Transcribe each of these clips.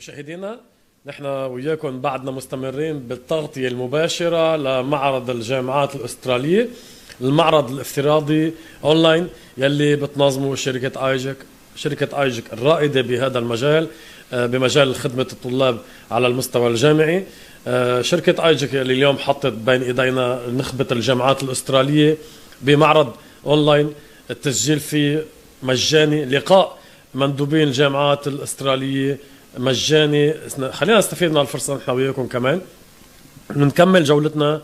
مشاهدينا، نحن وياكم بعدنا مستمرين بالتغطية المباشرة لمعرض الجامعات الأسترالية، المعرض الافتراضي أونلاين يلي بتنظمه شركة آيجك الرائدة بهذا المجال، بمجال خدمة الطلاب على المستوى الجامعي. شركة آيجك اللي اليوم حطت بين إيدينا نخبة الجامعات الأسترالية بمعرض أونلاين، التسجيل فيه مجاني، لقاء مندوبين الجامعات الأسترالية مجاني. خلينا نستفيد من الفرصة نحن وياكم كمان نكمل جولتنا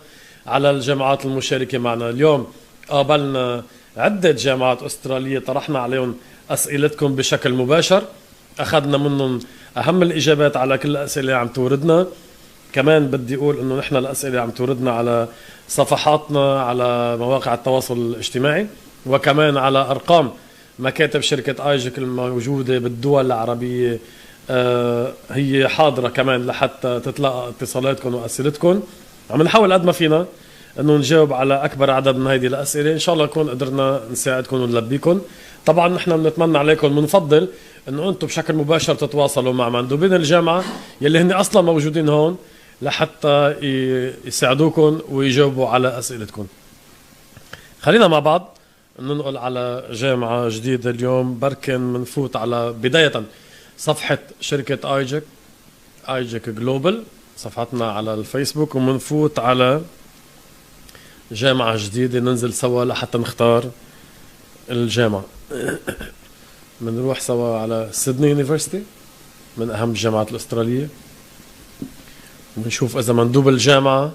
على الجامعات المشاركة معنا. اليوم قابلنا عدة جامعات أسترالية، طرحنا عليهم أسئلتكم بشكل مباشر، أخذنا منهم أهم الإجابات على كل الأسئلة اللي عم توردنا. كمان بدي أقول أنه نحن الأسئلة عم توردنا على صفحاتنا على مواقع التواصل الاجتماعي، وكمان على أرقام مكاتب شركة آيجك الموجودة بالدول العربية، هي حاضرة كمان لحتى تتلقى اتصالاتكم وأسئلتكم. عم نحاول قد ما فينا انه نجاوب على اكبر عدد من هذه الاسئله، ان شاء الله نكون قدرنا نساعدكم ونلبيكم. طبعا نحن بنتمنى عليكم، بنفضل انه انتم بشكل مباشر تتواصلوا مع مندوبين الجامعه يلي هن اصلا موجودين هون لحتى يساعدوكم ويجاوبوا على اسئلتكم. خلينا مع بعض ننقل على جامعه جديده اليوم. بركن منفوت على بدايه صفحه شركه آيجك جلوبال، صفحتنا على الفيسبوك، ومنفوت على جامعة جديدة ننزل سوا لحتى نختار الجامعة. منروح سوا على سيدني يونيفرسيتي، من أهم الجامعات الأسترالية، ونشوف إذا مندوب الجامعة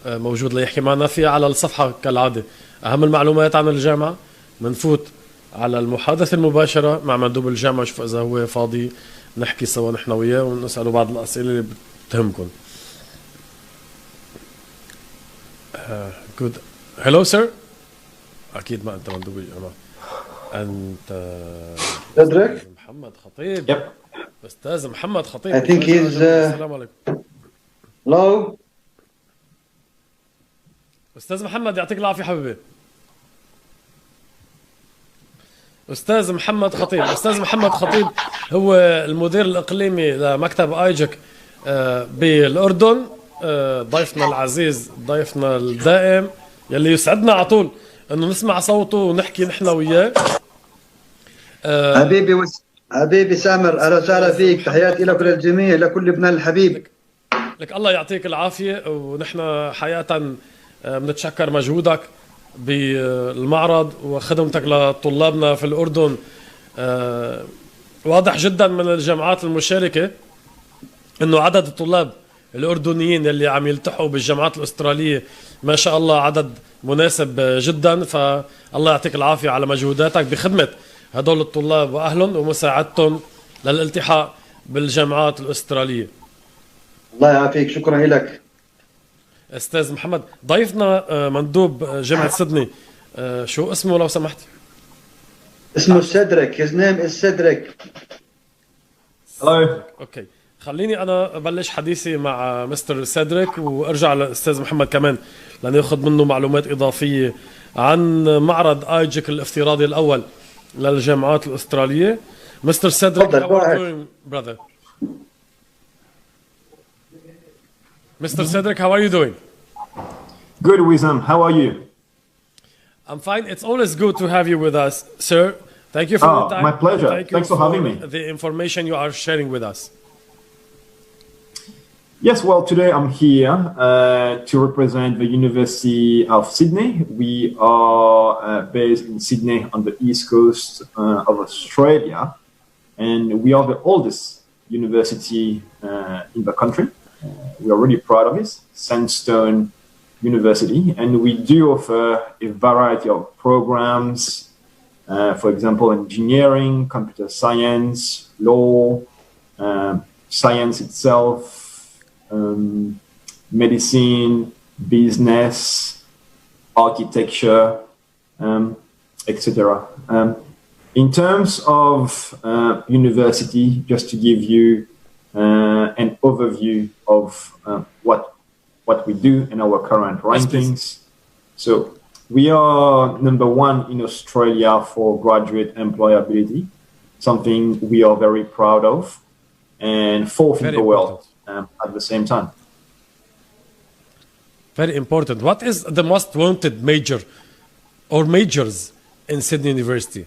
موجود ليحكي معنا فيها. على الصفحة كالعادة أهم المعلومات عن الجامعة. منفوت على المحادثة المباشرة مع مندوب الجامعة، شوف إذا هو فاضي نحكي سوا نحن وياه ونسأله بعض الأسئلة اللي بتهمكم. good. Hello sir. أكيد ما أنت مندوب الجامعة، أنت سيدريك محمد خطيب. Yep. أستاذ محمد خطيب. I think he's السلام عليكم. low. أستاذ محمد يعطيك العافية حبيبي. أستاذ محمد خطيب هو المدير الإقليمي لمكتب آيجك بالأردن، ضيفنا العزيز، ضيفنا الدائم يلي يسعدنا على طول انه نسمع صوته ونحكي نحن وياه. حبيبي سامر، اهلا وسهلا فيك، تحياتي لك وللجميع، لكل لبنان الحبيب. لك الله يعطيك العافيه، ونحن حقيقه بنتشكر مجهودك بالمعرض وخدمتك لطلابنا في الاردن. واضح جدا من الجامعات المشاركه انه عدد الطلاب الأردنيين اللي عم يلتحقوا بالجامعات الأسترالية ما شاء الله عدد مناسب جدا، فالله يعطيك العافية على مجهوداتك بخدمة هدول الطلاب وأهلهم ومساعدتهم للالتحاق بالجامعات الأسترالية. الله يعافيك، شكرا لك. أستاذ محمد، ضيفنا مندوب جامعة سيدني، شو اسمه لو سمحت؟ اسمه سيدريك. his name is سيدريك. Hello. اوكي، خليني انا ابلش حديثي مع مستر سيدريك وارجع للاستاذ محمد كمان لناخذ منه معلومات اضافيه عن معرض آيجك الافتراضي الاول للجامعات الاستراليه. مستر سيدريك، how are you doing, brother? Mr. Cedric, how are you doing? Good, Wissam. How are you? I'm fine. It's always good to have you with us, sir. Thank you for your time. My pleasure. Thanks for having me. The information you are sharing with us. Yes, well, today I'm here to represent the University of Sydney. We are based in Sydney on the east coast of Australia, and we are the oldest university in the country. We are really proud of it, Sandstone University, and we do offer a variety of programs, for example, engineering, computer science, law, science itself, medicine, business, architecture, etc. In terms of university, just to give you an overview of what we do and our current rankings. So we are number one in Australia for graduate employability, something we are very proud of. and fourth in Very the world important. at the same time. Very important. What is the most wanted major or majors in Sydney University?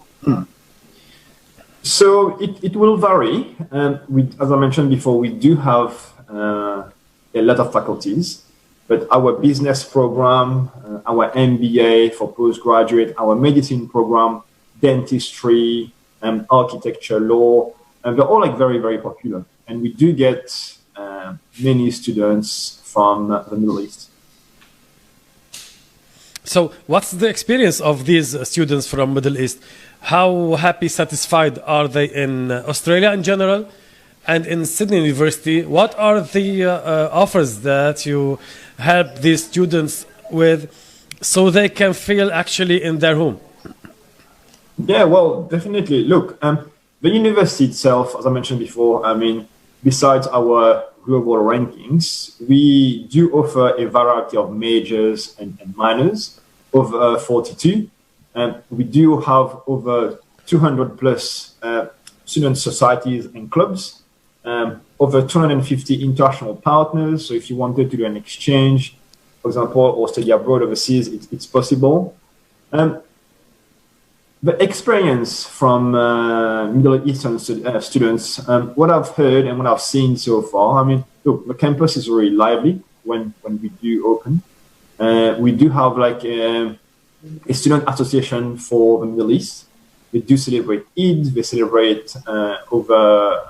So it will vary. As I mentioned before, we do have a lot of faculties, but our business program, our MBA for postgraduate, our medicine program, dentistry, architecture, law, and they're all like very, very popular. And we do get many students from the Middle East. So, what's the experience of these students from Middle East? How happy, satisfied are they in Australia in general, and in Sydney University? What are the offers that you help these students with, so they can feel actually in their home? Yeah, well, definitely. Look, the university itself, as I mentioned before, I mean, besides our global rankings, we do offer a variety of majors and minors, over 42. We do have over 200 plus student societies and clubs, over 250 international partners. So if you wanted to do an exchange, for example, or study abroad overseas, it's possible. The experience from Middle Eastern students, what I've heard and what I've seen so far, I mean, look, the campus is really lively when we do open. We do have like a student association for the Middle East. They do celebrate Eid, they celebrate over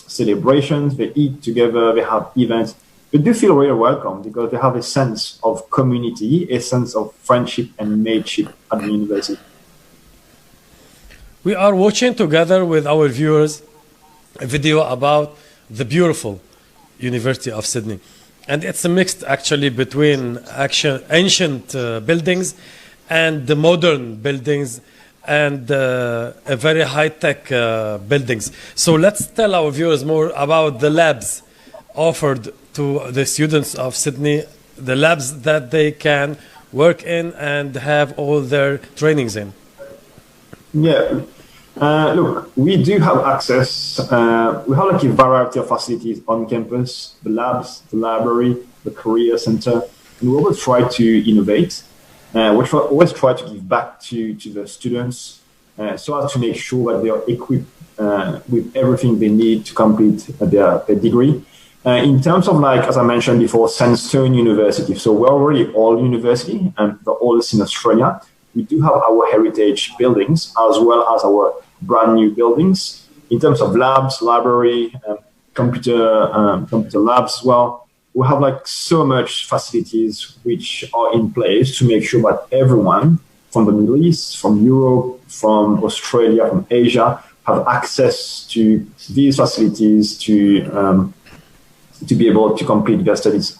celebrations, they eat together, they have events. They do feel really welcome because they have a sense of community, a sense of friendship and mateship at the university. We are watching together with our viewers a video about the beautiful University of Sydney. And it's a mix actually between ancient buildings and the modern buildings and a very high-tech buildings. So let's tell our viewers more about the labs offered to the students of Sydney, the labs that they can work in and have all their trainings in. Yeah. Look, we do have access. We have like a variety of facilities on campus, the labs, the library, the career center, and we always try to innovate. We always try to give back to the students so as to make sure that they are equipped with everything they need to complete their degree. In terms of like, as I mentioned before, Sandstone University. So we're already all university and the oldest in Australia. We do have our heritage buildings as well as our brand new buildings. In terms of labs, library, computer labs as well, we have like so much facilities which are in place to make sure that everyone from the Middle East, from Europe, from Australia, from Asia, have access to these facilities to be able to complete their studies.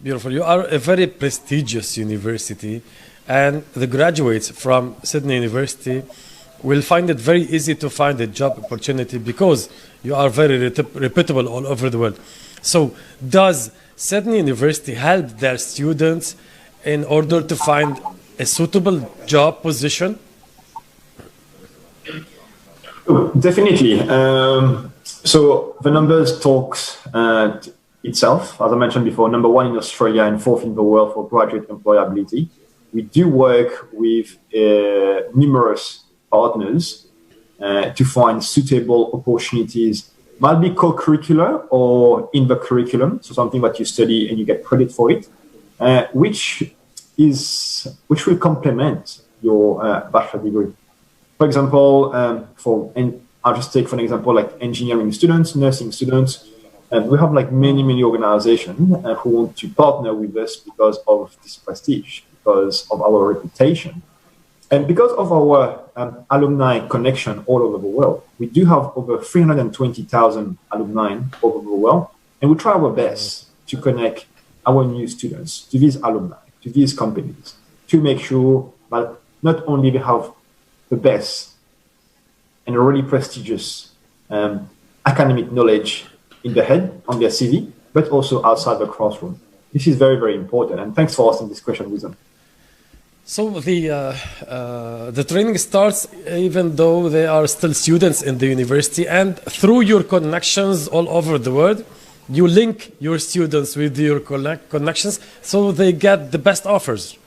Beautiful. You are a very prestigious university, and the graduates from Sydney University will find it very easy to find a job opportunity because you are very reputable all over the world. So does Sydney University help their students in order to find a suitable job position? Definitely. So the numbers talks itself. As I mentioned before, number one in Australia and fourth in the world for graduate employability. We do work with numerous partners to find suitable opportunities, might be co-curricular or in the curriculum, so something that you study and you get credit for it, which will complement your bachelor degree. For example, I'll just take for an example like engineering students, nursing students. We have like many organizations who want to partner with us because of this prestige, because of our reputation, and because of our alumni connection all over the world. We do have over 320,000 alumni all over the world, and we try our best to connect our new students to these alumni, to these companies, to make sure that not only we have the best and a really prestigious academic knowledge in the head, on their CV, but also outside the classroom. This is very important. And thanks for asking this question, Wisdom. So the training starts even though they are still students in the university, and through your connections all over the world, you link your students with your connections so they get the best offers.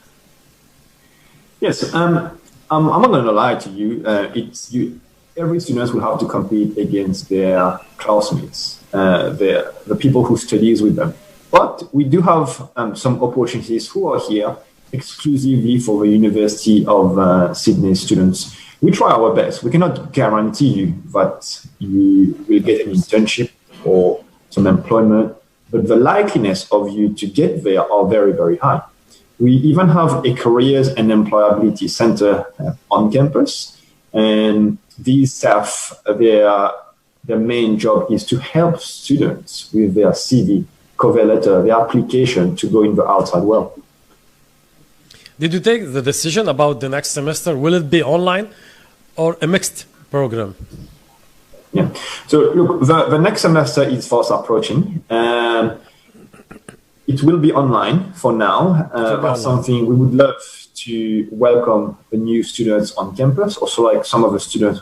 Yes, I'm not going to lie to you. It's you. Every student will have to compete against their classmates, the people who studies with them. But we do have some opportunities who are here exclusively for the University of Sydney students. We try our best. We cannot guarantee you that you will get an internship or some employment, but the likeliness of you to get there are very, very high. We even have a careers and employability center on campus, and these staff, their main job is to help students with their CV, cover letter, their application to go in the outside world. Did you take the decision about the next semester? Will it be online or a mixed program? Yeah. So look, the next semester is fast approaching. It will be online for now. That's something we would love to welcome the new students on campus. Also, like some of the students,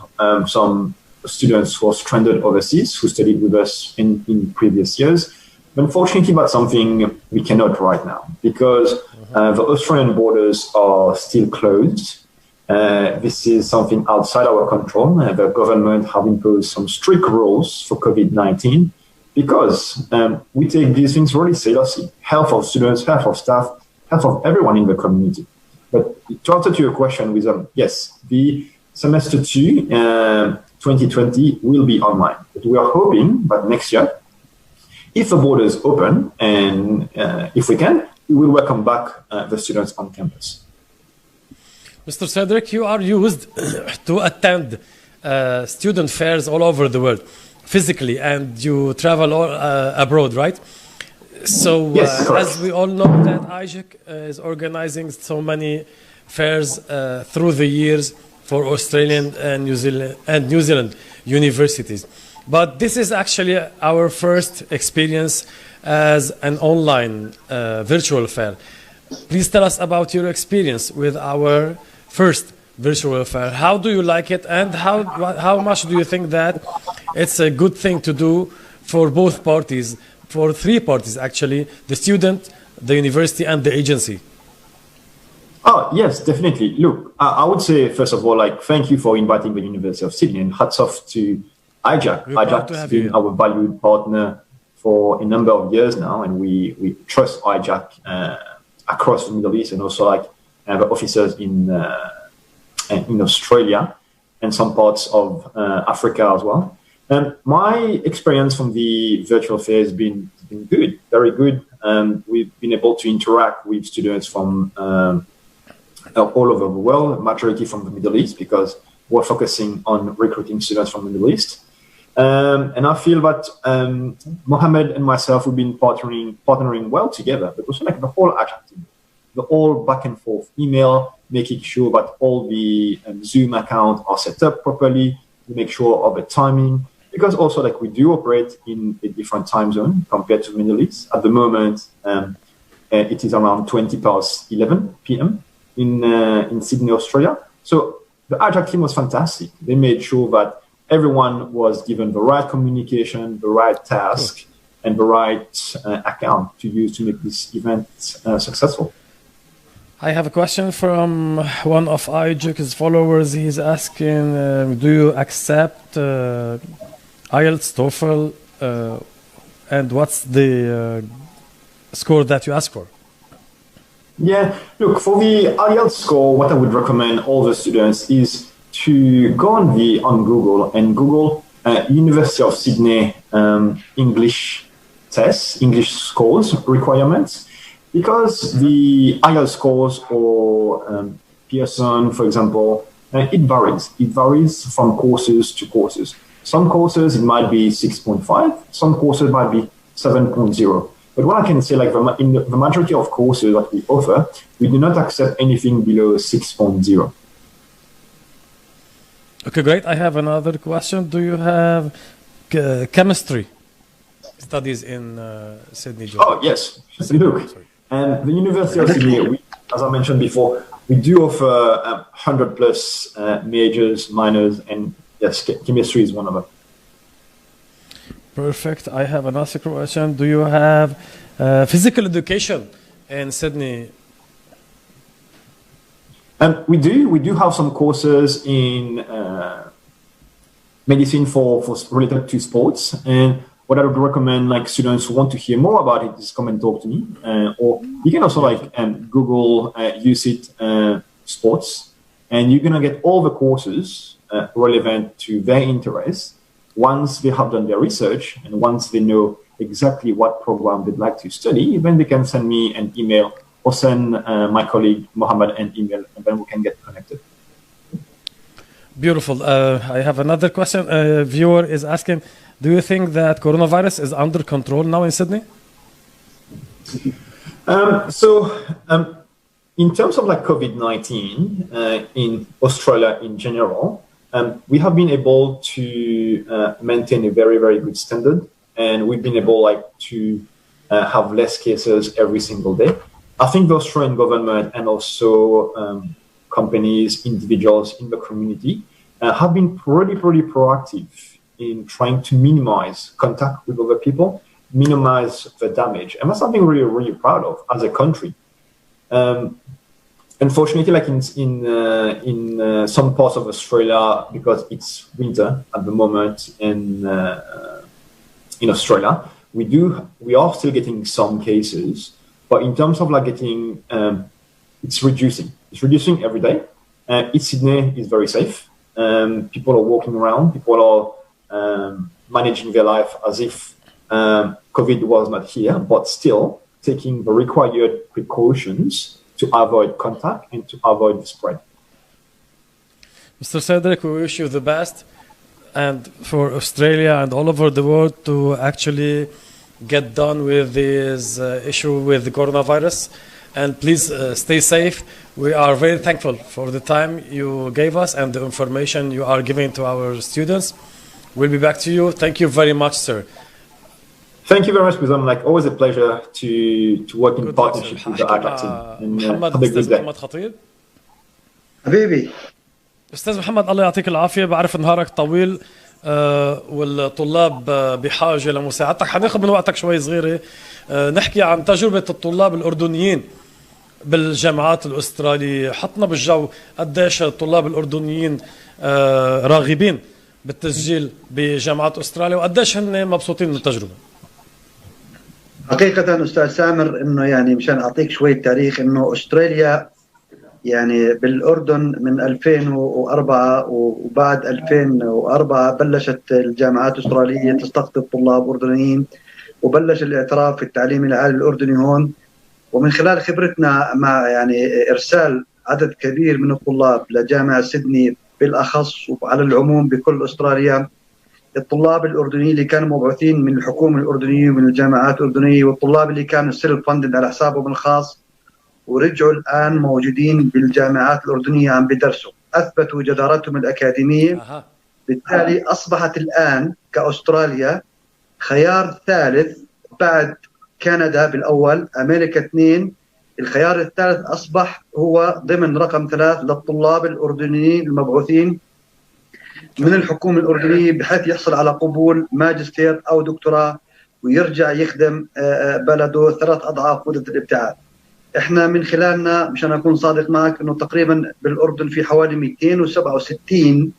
some students who are stranded overseas who studied with us in previous years. But unfortunately, that's something we cannot right now because the Australian borders are still closed. This is something outside our control. The government have imposed some strict rules for COVID-19 because we take these things really seriously. Health of students, health of staff, health of everyone in the community. But to answer to your question, yes, the semester 2, 2020 will be online. But we are hoping that next year, if the borders open and if we can, we will welcome back the students on campus. Mr. Cedric, you are used to attend student fairs all over the world physically, and you travel abroad, right? So Yes, as we all know that IJIC is organizing so many fairs through the years for Australian and New Zealand universities. But this is actually our first experience as an online virtual fair. Please tell us about your experience with our first virtual fair. How do you like it, and how much do you think that it's a good thing to do for both parties, for three parties actually, the student, the university, and the agency? Oh, yes, definitely. Look, I would say, first of all, like, thank you for inviting the University of Sydney, and hats off to IJAC. IJAC has been our valued partner for a number of years now, and we trust IJAC across the Middle East, and also like the officers in Australia and some parts of Africa as well. My experience from the virtual fair has been good, very good. We've been able to interact with students from all over the world, majority from the Middle East, because we're focusing on recruiting students from the Middle East. And I feel that Mohammed and myself have been partnering well together, but also like the whole IJAC team, the whole back and forth email, making sure that all the Zoom accounts are set up properly, we make sure of the timing, because also like we do operate in a different time zone compared to the Middle East. At the moment, it is around 11 p.m. in Sydney, Australia. So the IJAC team was fantastic. They made sure that everyone was given the right communication, the right task, and the right account to use to make this event successful. I have a question from one of IJIC's followers. He's asking, do you accept IELTS, TOEFL, and what's the score that you ask for? Yeah, look, for the IELTS score, what I would recommend all the students is to go on Google and Google University of Sydney English tests, English scores requirements, because the IELTS scores or Pearson, for example, it varies. It varies from courses to courses. Some courses, it might be 6.5. Some courses might be 7.0. But what I can say, like in the majority of courses that we offer, we do not accept anything below 6.0. Okay, great. I have another question. Do you have chemistry studies in Sydney, Georgia? Oh, yes, we do. And the University of Sydney, as I mentioned before, we do offer 100 plus majors, minors, and yes, chemistry is one of them. Perfect. I have another question. Do you have physical education in Sydney? We do have some courses in medicine for related to sports, and what I would recommend, like students who want to hear more about it, is come and talk to me, or you can also Google UCIT sports, and you're gonna get all the courses relevant to their interests. Once they have done their research and once they know exactly what program they'd like to study, then they can send me an email or send my colleague Mohammed an email, and then we can get connected. Beautiful. I have another question. A viewer is asking, do you think that coronavirus is under control now in Sydney? In terms of like COVID-19 in Australia in general, we have been able to maintain a very, very good standard, and we've been able to have less cases every single day. I think the Australian government and also companies, individuals in the community have been pretty proactive in trying to minimize contact with other people, minimize the damage, and that's something we're really proud of as a country. Unfortunately, like in some parts of Australia, because it's winter at the moment in Australia, we are still getting some cases, but in terms of it's reducing. It's reducing every day. East Sydney is very safe. People are walking around. People are managing their life as if COVID was not here, but still taking the required precautions to avoid contact and to avoid the spread. Mr. Cedric, we wish you the best, and for Australia and all over the world to actually get done with this issue with the coronavirus. And please stay safe. We are very thankful for the time you gave us and the information you are giving to our students. We'll be back to you. Thank you very much, sir. Thank you very much, Bizam. Like always a pleasure to work in partnership with the ACA team. محمد أستاذ محمد خطيب. حبيبي. أستاذ محمد الله يعطيك العافية، بعرف نهارك طويل والطلاب بحاجة لمساعدتك. حناخذ من وقتك شوي صغيرة نحكي عن تجربة الطلاب الأردنيين بالجامعات الأسترالية. حطنا بالجو قديش الطلاب الأردنيين راغبين بالتسجيل بجامعات أستراليا وقديش هن مبسوطين من التجربة. حقيقة أستاذ سامر إنه يعني مشان أعطيك شوية تاريخ، إنه أستراليا يعني بالأردن من 2004 وبعد 2004 بلشت الجامعات الأسترالية تستقطب طلاب أردنيين، وبلش الاعتراف في التعليم العالي الأردني هون. ومن خلال خبرتنا مع يعني إرسال عدد كبير من الطلاب لجامعة سيدني بالأخص وعلى العموم بكل أستراليا، الطلاب الأردنيين اللي كانوا مبعوثين من الحكومة الأردنية ومن الجامعات الأردنية، والطلاب اللي كانوا سيلف فاندد على حسابهم الخاص ورجعوا الآن موجودين بالجامعات الأردنية عم بدرسوا، أثبتوا جدارتهم الأكاديمية. بالتالي أصبحت الآن كأستراليا خيار ثالث بعد كندا بالأول، أمريكا 2، الخيار الثالث أصبح هو ضمن رقم 3 للطلاب الأردنيين المبعوثين من الحكومة الأردنية، بحيث يحصل على قبول ماجستير أو دكتوراه ويرجع يخدم بلده 3 أضعاف مدة الابتعاث. احنا من خلالنا مشان اكون صادق معك انه تقريبا بالاردن في حوالي 267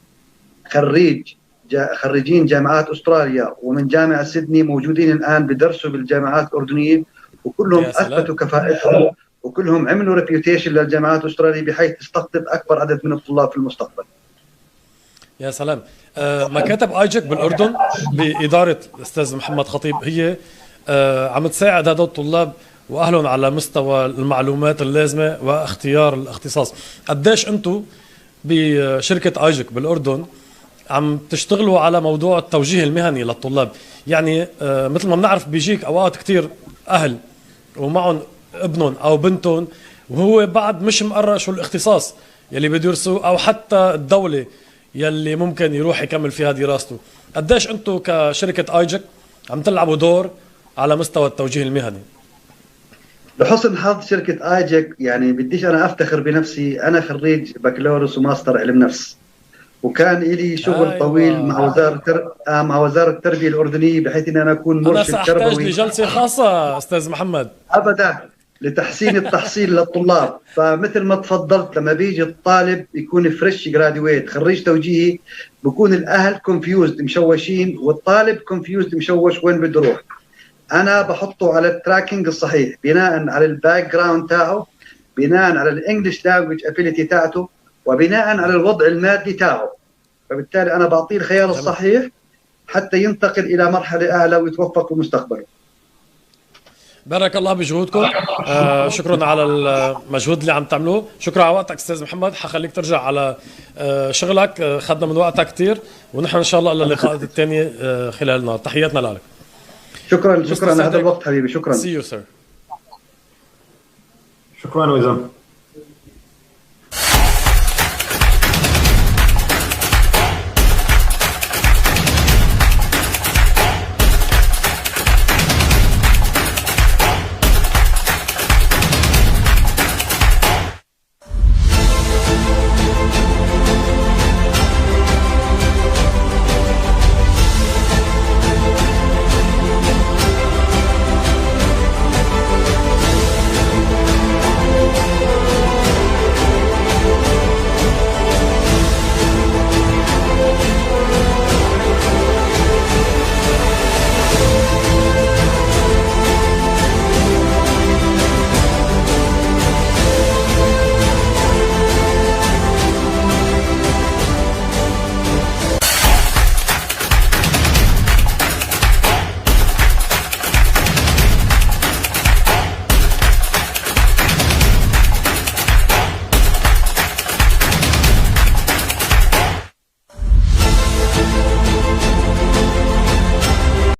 خريجين جامعات استراليا ومن جامعه سيدني موجودين الان بدرسوا بالجامعات الاردنيه، وكلهم اثبتوا كفاءتهم وكلهم عملوا ريبيوتيشن للجامعات الاستراليه بحيث تستقطب اكبر عدد من الطلاب في المستقبل. يا سلام. مكاتب ايجك بالاردن باداره الاستاذ محمد خطيب هي عم تساعد هذول الطلاب واهلهم على مستوى المعلومات اللازمه واختيار الاختصاص. قديش انتم بشركه ايجك بالاردن عم تشتغلوا على موضوع التوجيه المهني للطلاب؟ يعني مثل ما بنعرف بيجيك اوقات كثير اهل ومعهم ابنهم او بنتهم وهو بعد مش مقرر شو الاختصاص يلي بده يدرسوه، او حتى الدوله يلي ممكن يروح يكمل فيها دراسته. قديش انتم كشركه ايجك عم تلعبوا دور على مستوى التوجيه المهني؟ لحسن حظ شركة آيجك، يعني بديش أنا أفتخر بنفسي، أنا خريج بكالوريوس وماستر علم نفس، وكان لي شغل طويل مع مع وزارة التربية الأردنية بحيث أن أنا أكون أنا مرشد سأحتاج تربوي. لجلسة خاصة أستاذ محمد. أبدا، لتحسين التحصيل للطلاب. فمثل ما تفضلت، لما بيجي الطالب يكون فريش جرادويت خريج توجيهي، بكون الأهل كونفيوزد مشوشين، والطالب كونفيوزد مشوش وين بده يروح. أنا بحطه على التراكنج الصحيح بناء على الباك جراوند تاعه، بناء على الانجلش لانجويج ابيليتي تاعته، وبناء على الوضع المادي تاعه. فبالتالي انا بعطيه الخيار الصحيح حتى ينتقل الى مرحله اعلى ويتوفق في مستقبله. بارك الله بجهودكم. شكرا على المجهود اللي عم تعملوه. شكرا على وقتك استاذ محمد. حخليك ترجع على شغلك، خدنا من وقتك كثير، ونحن ان شاء الله اللقاء الثاني خلال النهار. تحياتنا لك. شكرا على هذا الوقت حبيبي. شكرا. See you sir. شكرا وزن.